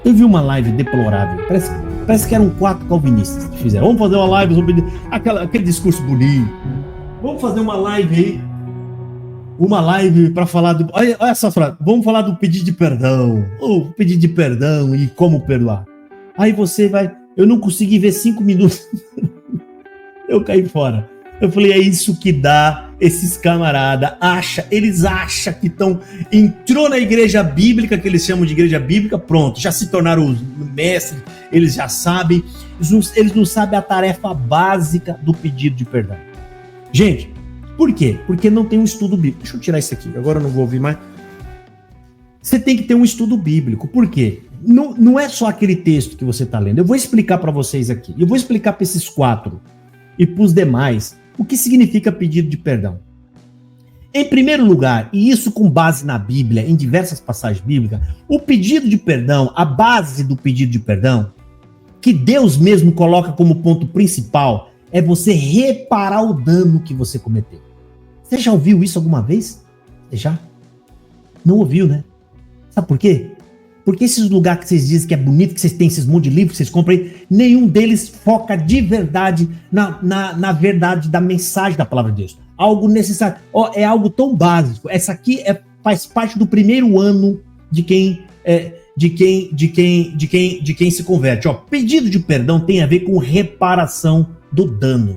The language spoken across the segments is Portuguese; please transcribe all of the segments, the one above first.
Eu vi uma live deplorável, parece que eram 4 calvinistas que fizeram. Vamos fazer uma live sobre aquele discurso bonito. Vamos fazer uma live aí. Uma live para falar do... Olha essa frase. Vamos falar do pedido de perdão. Ou pedido de perdão e como perdoar. Aí você vai... Eu não consegui ver 5 minutos. Eu caí fora. Eu falei, é isso que dá esses camaradas. Eles acham que entrou na igreja bíblica, que eles chamam de igreja bíblica, pronto, já se tornaram os mestres, eles já sabem. Eles não sabem a tarefa básica do pedido de perdão. Gente, por quê? Porque não tem um estudo bíblico. Deixa eu tirar isso aqui, agora eu não vou ouvir mais. Você tem que ter um estudo bíblico. Por quê? Não é só aquele texto que você está lendo. Eu vou explicar para vocês aqui. Eu vou explicar para esses 4 e para os demais o que significa pedido de perdão. Em primeiro lugar, e isso com base na Bíblia, em diversas passagens bíblicas, o pedido de perdão, a base do pedido de perdão, que Deus mesmo coloca como ponto principal, é você reparar o dano que você cometeu. Você já ouviu isso alguma vez? Você já? Não ouviu, né? Sabe por quê? Porque esses lugares que vocês dizem que é bonito, que vocês têm esses monte de livros que vocês compram aí, nenhum deles foca de verdade na verdade da mensagem da palavra de Deus. Algo necessário. É algo tão básico. Essa aqui faz parte do primeiro ano de quem se converte. Pedido de perdão tem a ver com reparação do dano.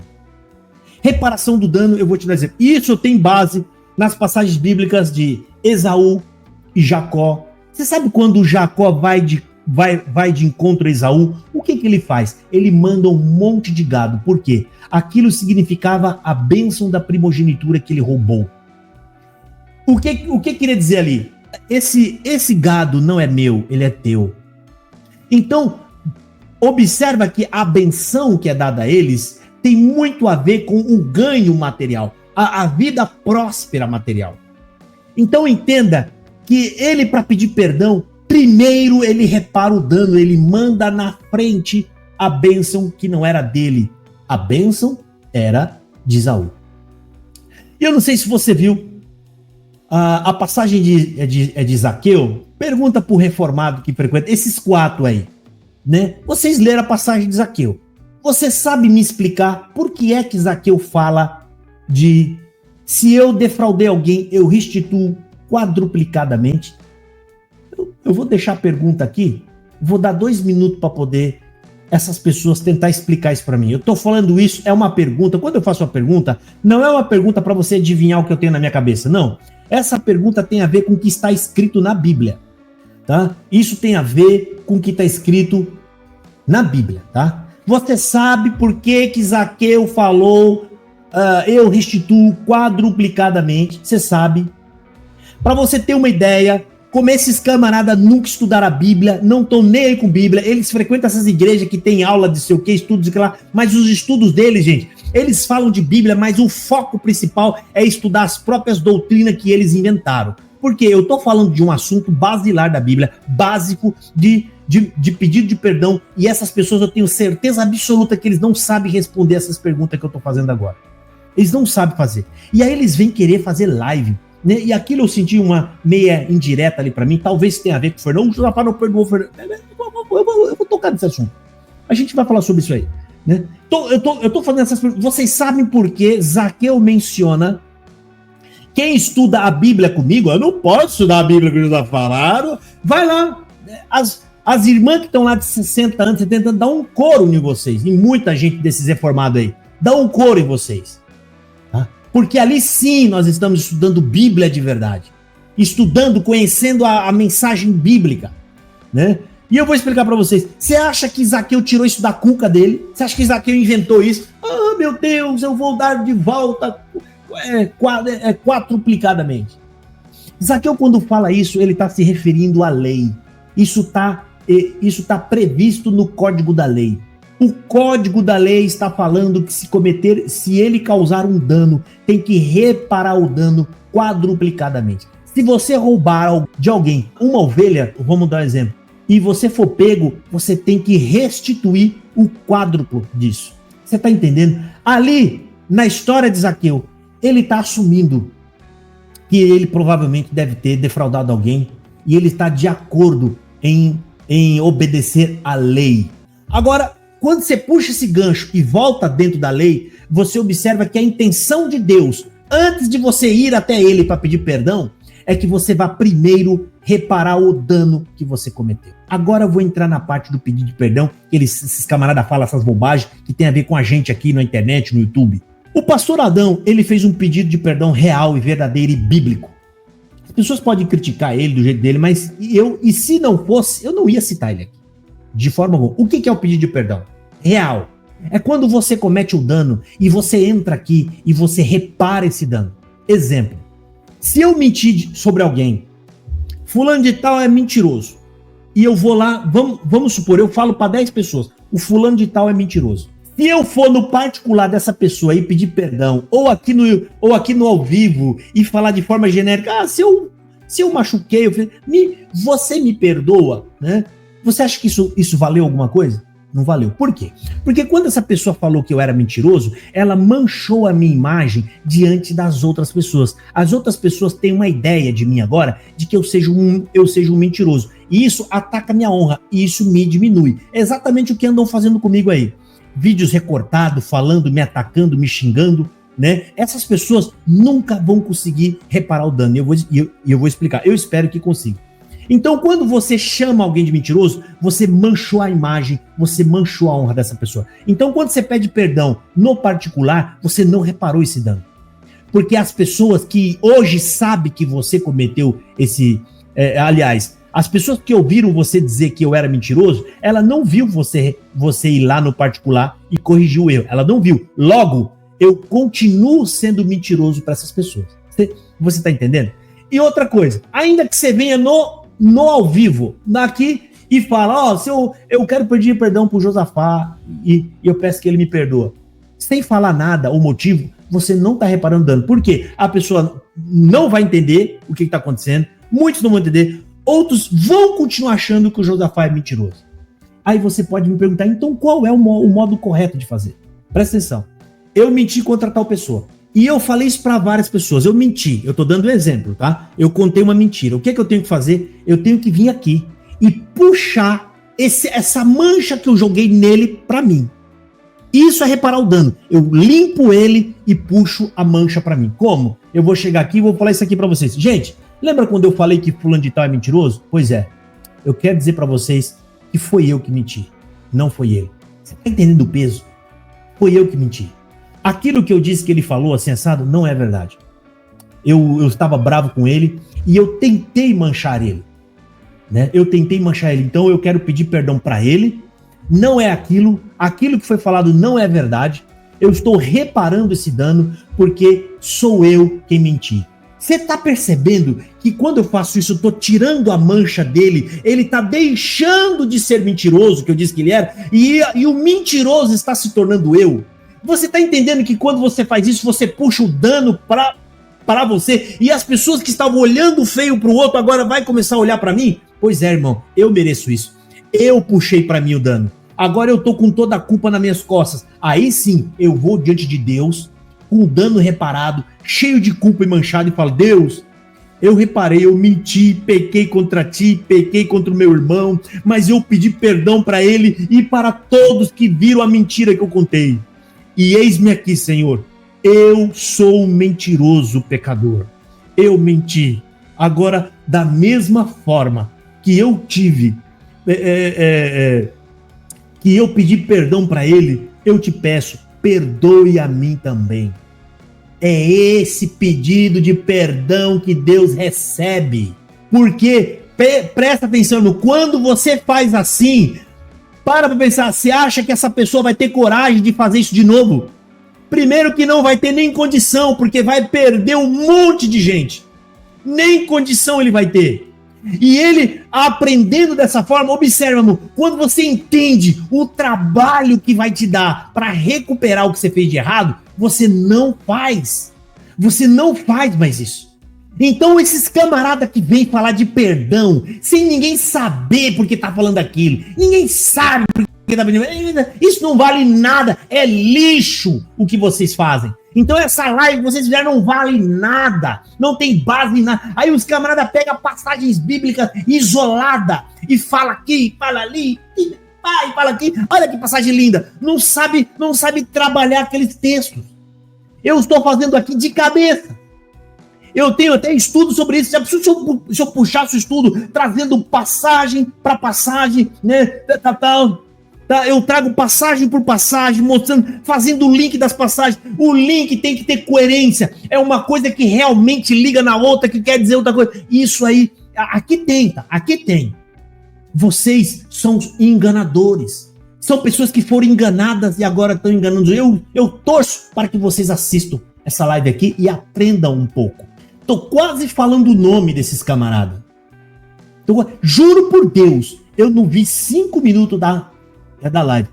Reparação do dano, eu vou te dar exemplo. Isso tem base nas passagens bíblicas de Esaú e Jacó. Você sabe quando Jacó vai de encontro a Esaú, o que ele faz? Ele manda um monte de gado. Por quê? Aquilo significava a bênção da primogenitura que ele roubou. O que queria dizer ali? Esse gado não é meu, ele é teu. Então, observa que a benção que é dada a eles tem muito a ver com o ganho material, a vida próspera material. Então entenda que ele, para pedir perdão, primeiro ele repara o dano, ele manda na frente a bênção que não era dele. A bênção era de Esaú. E eu não sei se você viu a passagem de Zaqueu. Pergunta para o reformado que frequenta, esses 4 aí, né? Vocês leram a passagem de Zaqueu. Você sabe me explicar por que é que Zaqueu fala de se eu defraudei alguém, eu restituo quadruplicadamente? Eu vou deixar a pergunta aqui, vou dar 2 minutos para poder essas pessoas tentar explicar isso para mim. Eu tô falando isso, é uma pergunta. Quando eu faço uma pergunta, não é uma pergunta para você adivinhar o que eu tenho na minha cabeça, não. Essa pergunta tem a ver com o que está escrito na Bíblia, tá? Isso tem a ver com o que está escrito na Bíblia, tá? Você sabe por que Zaqueu falou eu restituo quadruplicadamente? Você sabe? Para você ter uma ideia, como esses camaradas nunca estudaram a Bíblia, não estão nem aí com Bíblia, eles frequentam essas igrejas que tem aula de sei o que, estudos de lá, mas os estudos deles, gente, eles falam de Bíblia, mas o foco principal é estudar as próprias doutrinas que eles inventaram. Porque eu estou falando de um assunto basilar da Bíblia, básico de pedido de perdão, e essas pessoas eu tenho certeza absoluta que eles não sabem responder essas perguntas que eu estou fazendo agora. Eles não sabem fazer. E aí eles vêm querer fazer live, né? E aquilo eu senti uma meia indireta ali pra mim, talvez tenha a ver com o Fernando. O Rafael não perdoou o Fernando. Eu vou tocar nesse assunto. A gente vai falar sobre isso aí, né? Eu tô fazendo essas perguntas. Vocês sabem por que Zaqueu menciona quem estuda a Bíblia comigo? Eu não posso estudar a Bíblia que eles já falaram. Vai lá. As irmãs que estão lá de 60 anos, 70 anos, dá um coro em vocês. Em muita gente desses reformados aí. Dá um coro em vocês. Porque ali sim nós estamos estudando Bíblia de verdade. Estudando, conhecendo a mensagem bíblica, né? E eu vou explicar para vocês. Você acha que Zaqueu tirou isso da cuca dele? Você acha que Zaqueu inventou isso? Ah, meu Deus, eu vou dar de volta quadruplicadamente. Zaqueu, quando fala isso, ele está se referindo à lei. Isso está previsto no Código da Lei. O Código da Lei está falando que se ele causar um dano, tem que reparar o dano quadruplicadamente. Se você roubar de alguém uma ovelha, vamos dar um exemplo, e você for pego, você tem que restituir o quádruplo disso. Você está entendendo? Ali, na história de Zaqueu, ele está assumindo que ele provavelmente deve ter defraudado alguém e ele está de acordo em em obedecer à lei. Agora, quando você puxa esse gancho e volta dentro da lei, você observa que a intenção de Deus, antes de você ir até ele para pedir perdão, é que você vá primeiro reparar o dano que você cometeu. Agora eu vou entrar na parte do pedido de perdão, que esses camaradas falam essas bobagens que tem a ver com a gente aqui na internet, no YouTube. O pastor Adão, ele fez um pedido de perdão real e verdadeiro e bíblico. As pessoas podem criticar ele do jeito dele, mas se não fosse, eu não ia citar ele aqui. De forma alguma. O que é o pedido de perdão? Real. É quando você comete o dano e você entra aqui e você repara esse dano. Exemplo. Se eu mentir sobre alguém, fulano de tal é mentiroso, e eu vou lá, vamos supor, eu falo para 10 pessoas, o fulano de tal é mentiroso. Se eu for no particular dessa pessoa e pedir perdão, ou aqui no ao vivo, e falar de forma genérica, se eu machuquei, você me perdoa, né? Você acha que isso valeu alguma coisa? Não valeu. Por quê? Porque quando essa pessoa falou que eu era mentiroso, ela manchou a minha imagem diante das outras pessoas. As outras pessoas têm uma ideia de mim agora, de que eu seja um mentiroso. E isso ataca a minha honra, e isso me diminui. É exatamente o que andam fazendo comigo aí. Vídeos recortados, falando, me atacando, me xingando, né? Essas pessoas nunca vão conseguir reparar o dano. E eu vou explicar. Eu espero que consiga. Então, quando você chama alguém de mentiroso, você manchou a imagem, você manchou a honra dessa pessoa. Então, quando você pede perdão no particular, você não reparou esse dano. Porque as pessoas que hoje sabem que você cometeu as pessoas que ouviram você dizer que eu era mentiroso, ela não viu você ir lá no particular e corrigir o erro. Ela não viu. Logo, eu continuo sendo mentiroso para essas pessoas. Você está entendendo? E outra coisa, ainda que você venha no ao vivo, aqui, e fala, eu quero pedir perdão pro Josafá, e eu peço que ele me perdoa. Sem falar nada, o motivo, você não tá reparando dano. Por quê? A pessoa não vai entender o que tá acontecendo, muitos não vão entender, outros vão continuar achando que o Josafá é mentiroso. Aí você pode me perguntar, então qual é o modo correto de fazer? Presta atenção. Eu menti contra tal pessoa. E eu falei isso para várias pessoas. Eu menti. Eu tô dando um exemplo, tá? Eu contei uma mentira. O que é que eu tenho que fazer? Eu tenho que vir aqui e puxar essa mancha que eu joguei nele para mim. Isso é reparar o dano. Eu limpo ele e puxo a mancha para mim. Como? Eu vou chegar aqui e vou falar isso aqui para vocês. Gente, lembra quando eu falei que fulano de tal é mentiroso? Pois é. Eu quero dizer para vocês que foi eu que menti. Não foi ele. Você tá entendendo o peso? Foi eu que menti. Aquilo que eu disse que ele falou, assim, assado, não é verdade. Eu estava bravo com ele e eu tentei manchar ele. Né? Eu tentei manchar ele. Então eu quero pedir perdão para ele. Não é aquilo que foi falado não é verdade. Eu estou reparando esse dano porque sou eu quem menti. Você está percebendo que quando eu faço isso, eu estou tirando a mancha dele, ele está deixando de ser mentiroso, que eu disse que ele era, e o mentiroso está se tornando eu. Você tá entendendo que quando você faz isso, você puxa o dano para você, e as pessoas que estavam olhando feio pro outro agora vai começar a olhar para mim? Pois é, irmão, eu mereço isso. Eu puxei para mim o dano. Agora eu tô com toda a culpa nas minhas costas. Aí sim, eu vou diante de Deus, com o dano reparado, cheio de culpa e manchado, e falo, Deus, eu reparei, eu menti, pequei contra ti, pequei contra o meu irmão, mas eu pedi perdão para ele e para todos que viram a mentira que eu contei. E eis-me aqui, Senhor, eu sou um mentiroso pecador. Eu menti. Agora, da mesma forma que eu tive, que eu pedi perdão para ele, eu te peço, perdoe a mim também. É esse pedido de perdão que Deus recebe. Porque, presta atenção, irmão, quando você faz assim, para pensar, você acha que essa pessoa vai ter coragem de fazer isso de novo? Primeiro que não vai ter nem condição, porque vai perder um monte de gente. Nem condição ele vai ter. E ele, aprendendo dessa forma, observa, irmão, quando você entende o trabalho que vai te dar para recuperar o que você fez de errado, você não faz. Você não faz mais isso. Então esses camaradas que vêm falar de perdão, sem ninguém saber porque tá falando aquilo, ninguém sabe porque Isso não vale nada, é lixo o que vocês fazem. Então essa live que vocês fizeram não vale nada, não tem base em nada. Aí os camaradas pegam passagens bíblicas isoladas e fala aqui, fala ali, e fala aqui. Olha que passagem linda. Não sabe trabalhar aqueles textos. Eu estou fazendo aqui de cabeça. Eu tenho até estudo sobre isso. Se eu puxasse o estudo, trazendo passagem para passagem, né? Eu trago passagem por passagem, mostrando, fazendo o link das passagens. O link tem que ter coerência. É uma coisa que realmente liga na outra, que quer dizer outra coisa. Isso aí, aqui tem, tá? Aqui tem. Vocês são enganadores. São pessoas que foram enganadas e agora estão enganando. Eu torço para que vocês assistam essa live aqui e aprendam um pouco. Tô quase falando o nome desses camaradas. Juro por Deus, eu não vi 5 minutos da live.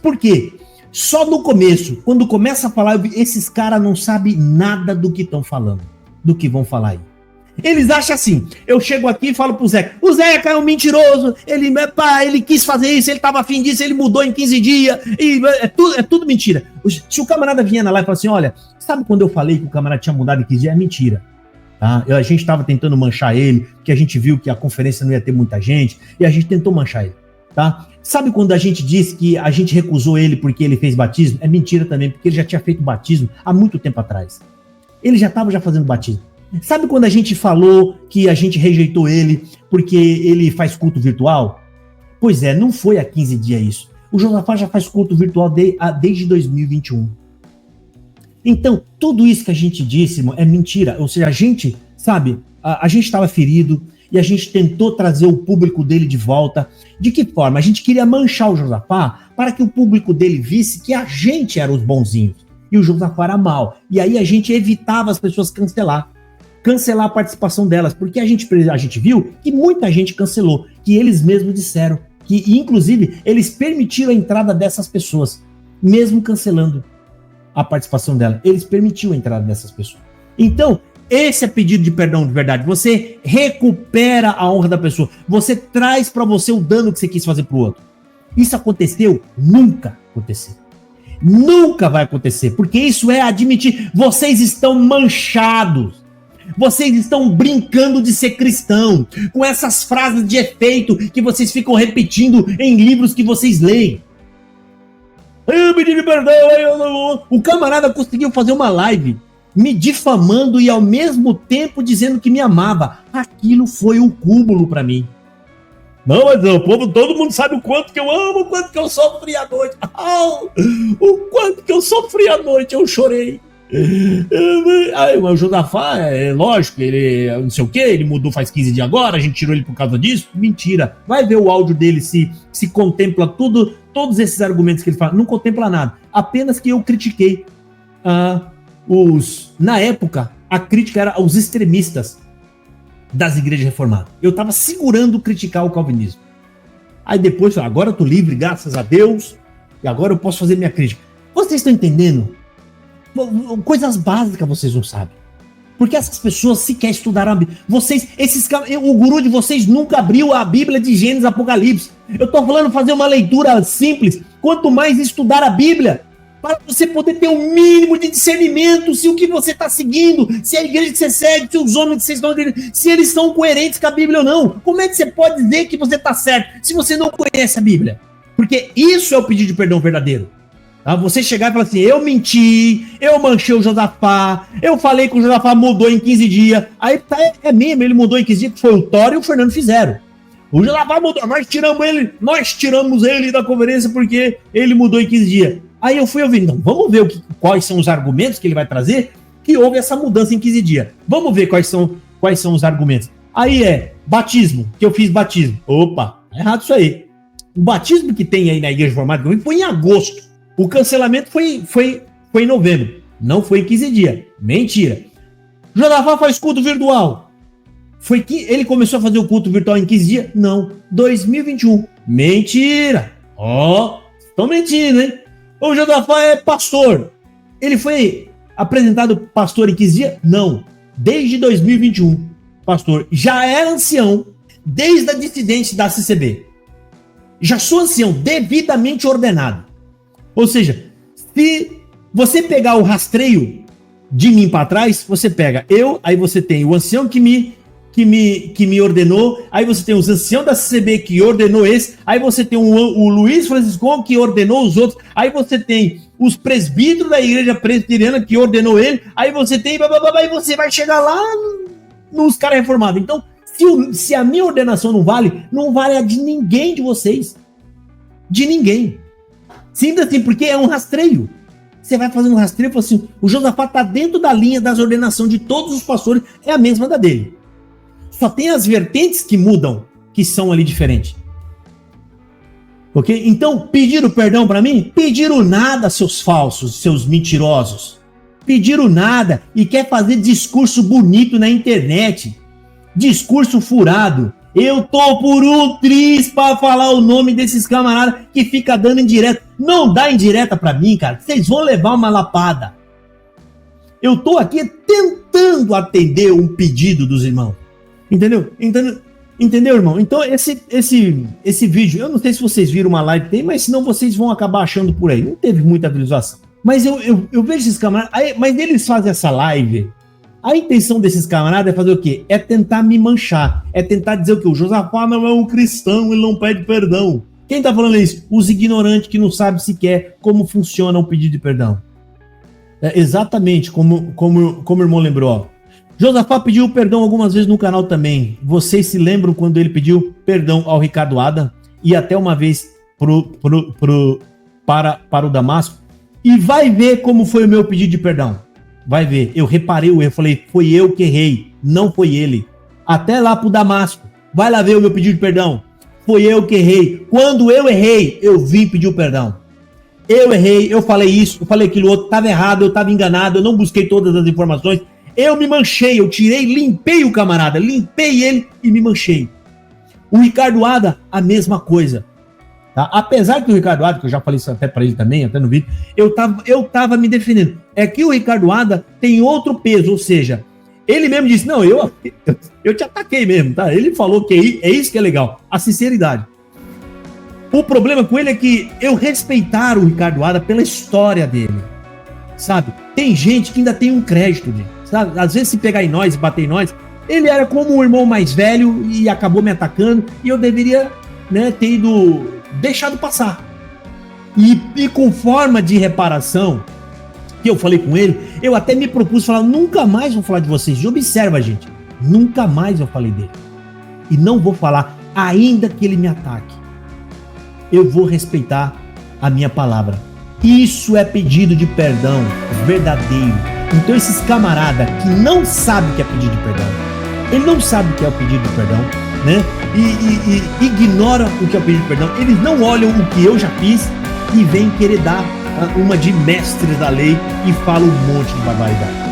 Por quê? Só no começo, quando começa a falar, esses caras não sabem nada do que estão falando, do que vão falar aí. Eles acham assim, eu chego aqui e falo pro Zeca, o Zeca é um mentiroso, ele quis fazer isso, ele tava afim disso, ele mudou em 15 dias, e é tudo mentira. Se o camarada vinha na live e fala assim, olha, sabe quando eu falei que o camarada tinha mudado em 15 dias? É mentira. Tá? A gente estava tentando manchar ele, porque a gente viu que a conferência não ia ter muita gente, e a gente tentou manchar ele. Tá? Sabe quando a gente disse que a gente recusou ele porque ele fez batismo? É mentira também, porque ele já tinha feito batismo há muito tempo atrás. Ele já estava fazendo batismo. Sabe quando a gente falou que a gente rejeitou ele porque ele faz culto virtual? Pois é, não foi há 15 dias isso. O Josafá já faz culto virtual desde 2021. Então, tudo isso que a gente disse é mentira. Ou seja, a gente, sabe, a gente estava ferido e a gente tentou trazer o público dele de volta. De que forma? A gente queria manchar o Josafá para que o público dele visse que a gente era os bonzinhos e o Josafá era mal. E aí a gente evitava as pessoas cancelar a participação delas, porque a gente viu que muita gente cancelou, que eles mesmos disseram, que inclusive eles permitiram a entrada dessas pessoas, mesmo cancelando a participação dela. Eles permitiram a entrada dessas pessoas. Então, esse é pedido de perdão de verdade. Você recupera a honra da pessoa. Você traz para você o dano que você quis fazer pro outro. Isso aconteceu? Nunca aconteceu. Nunca vai acontecer, porque isso é admitir. Vocês estão manchados. Vocês estão brincando de ser cristão, com essas frases de efeito que vocês ficam repetindo em livros que vocês leem. Eu pedi perdão. O camarada conseguiu fazer uma live me difamando e ao mesmo tempo dizendo que me amava. Aquilo foi um cúmulo para mim. Não, mas o povo, todo mundo sabe o quanto que eu amo, o quanto que eu sofri à noite. O quanto que eu sofri à noite, eu chorei. Aí, o Josafá, é lógico, ele não sei o que, ele mudou faz 15 dias agora, a gente tirou ele por causa disso. Mentira. Vai ver o áudio dele se contempla todos esses argumentos que ele fala. Não contempla nada. Apenas que eu critiquei na época, a crítica era aos extremistas das igrejas reformadas. Eu estava segurando criticar o calvinismo. Aí depois, agora eu tô livre, graças a Deus, e agora eu posso fazer minha crítica. Vocês estão entendendo? Coisas básicas vocês não sabem. Porque essas pessoas sequer estudaram a Bíblia. O guru de vocês nunca abriu a Bíblia de Gênesis e Apocalipse. Eu tô falando fazer uma leitura simples. Quanto mais estudar a Bíblia, para você poder ter um mínimo de discernimento se o que você está seguindo, se a igreja que você segue, se os homens que vocês estão seguindo, se eles são coerentes com a Bíblia ou não. Como é que você pode dizer que você está certo se você não conhece a Bíblia? Porque isso é o pedido de perdão verdadeiro. Tá? Você chegar e falar assim, eu menti, eu manchei o Josafá, eu falei que o Josafá mudou em 15 dias. Aí é mesmo, ele mudou em 15 dias, que foi o Thor e o Fernando fizeram. O Josafá mudou, nós tiramos ele da conferência porque ele mudou em 15 dias. Aí eu fui ouvir, então, vamos ver quais são os argumentos que ele vai trazer que houve essa mudança em 15 dias. Vamos ver quais são os argumentos. Aí batismo, que eu fiz batismo. Opa, é errado isso aí. O batismo que tem aí na igreja reformada foi em agosto. O cancelamento foi em novembro. Não foi em 15 dias. Mentira. Josafá faz culto virtual. Foi que ele começou a fazer o culto virtual em 15 dias? Não. 2021. Mentira. Estão mentindo, hein? O Josafá é pastor. Ele foi apresentado pastor em 15 dias? Não. Desde 2021. Pastor. Já era ancião desde a dissidência da CCB. já sou ancião, devidamente ordenado. Ou seja, se você pegar o rastreio de mim para trás, você pega eu, aí você tem o ancião que me ordenou, aí você tem os anciãos da CCB que ordenou esse, aí você tem o Luiz Francisco que ordenou os outros, aí você tem os presbíteros da igreja presbiteriana que ordenou ele, aí você tem, e você vai chegar lá nos caras reformados. Então, se a minha ordenação não vale a de ninguém de vocês. De ninguém. Simples assim, porque é um rastreio. Você vai fazendo um rastreio e fala assim, o Josafá está dentro da linha das ordenações de todos os pastores, é a mesma da dele. Só tem as vertentes que mudam, que são ali diferentes. Ok? Então, pediram perdão para mim? Pediram nada, seus falsos, seus mentirosos. Pediram nada e quer fazer discurso bonito na internet. Discurso furado. Eu tô por um triz para falar o nome desses camaradas que fica dando indireta. Não dá indireta para mim, cara. Vocês vão levar uma lapada. Eu tô aqui tentando atender um pedido dos irmãos. Entendeu? Entendeu, irmão? Então, esse vídeo, eu não sei se vocês viram uma live que tem, mas senão vocês vão acabar achando por aí. Não teve muita visualização. Mas eu vejo esses camaradas, mas eles fazem essa live. A intenção desses camaradas é fazer o quê? É tentar me manchar. É tentar dizer o quê? O Josafá não é um cristão, ele não pede perdão. Quem tá falando isso? Os ignorantes que não sabem sequer como funciona o pedido de perdão. É exatamente como o irmão lembrou, ó. Josafá pediu perdão algumas vezes no canal também. Vocês se lembram quando ele pediu perdão ao Ricardo Ada? E até uma vez para o Damasco? E vai ver como foi o meu pedido de perdão. Vai ver. Eu reparei o erro. Eu falei, foi eu que errei. Não foi ele. Até lá pro Damasco. Vai lá ver o meu pedido de perdão. Foi eu que errei. Quando eu errei, eu vim pedir o perdão. Eu errei, eu falei isso, eu falei aquilo outro. Tava errado, eu tava enganado, eu não busquei todas as informações. Eu me manchei, eu tirei, limpei o camarada, limpei ele e me manchei. O Ricardo Ada, a mesma coisa. Tá? Apesar que o Ricardo Ada, que eu já falei isso até para ele também, até no vídeo, eu tava me defendendo. É que o Ricardo Ada tem outro peso, ou seja, ele mesmo disse, não, eu te ataquei mesmo, tá? Ele falou que é isso que é legal, a sinceridade. O problema com ele é que eu respeitar o Ricardo Ada pela história dele, sabe? Tem gente que ainda tem um crédito dele. Sabe? Às vezes se pegar em nós, bater em nós, ele era como um irmão mais velho e acabou me atacando e eu deveria, né, ter deixado passar. E com forma de reparação, que eu falei com ele, eu até me propus falar, nunca mais vou falar de vocês. E observa, gente, nunca mais eu falei dele. E não vou falar, ainda que ele me ataque. Eu vou respeitar a minha palavra. Isso é pedido de perdão verdadeiro. Então esses camaradas que não sabem o que é pedido de perdão, ele não sabe o que é o pedido de perdão, né? E ignora o que é o pedido de perdão, eles não olham o que eu já fiz e vêm querer dar uma de mestres da lei e falam um monte de barbaridade.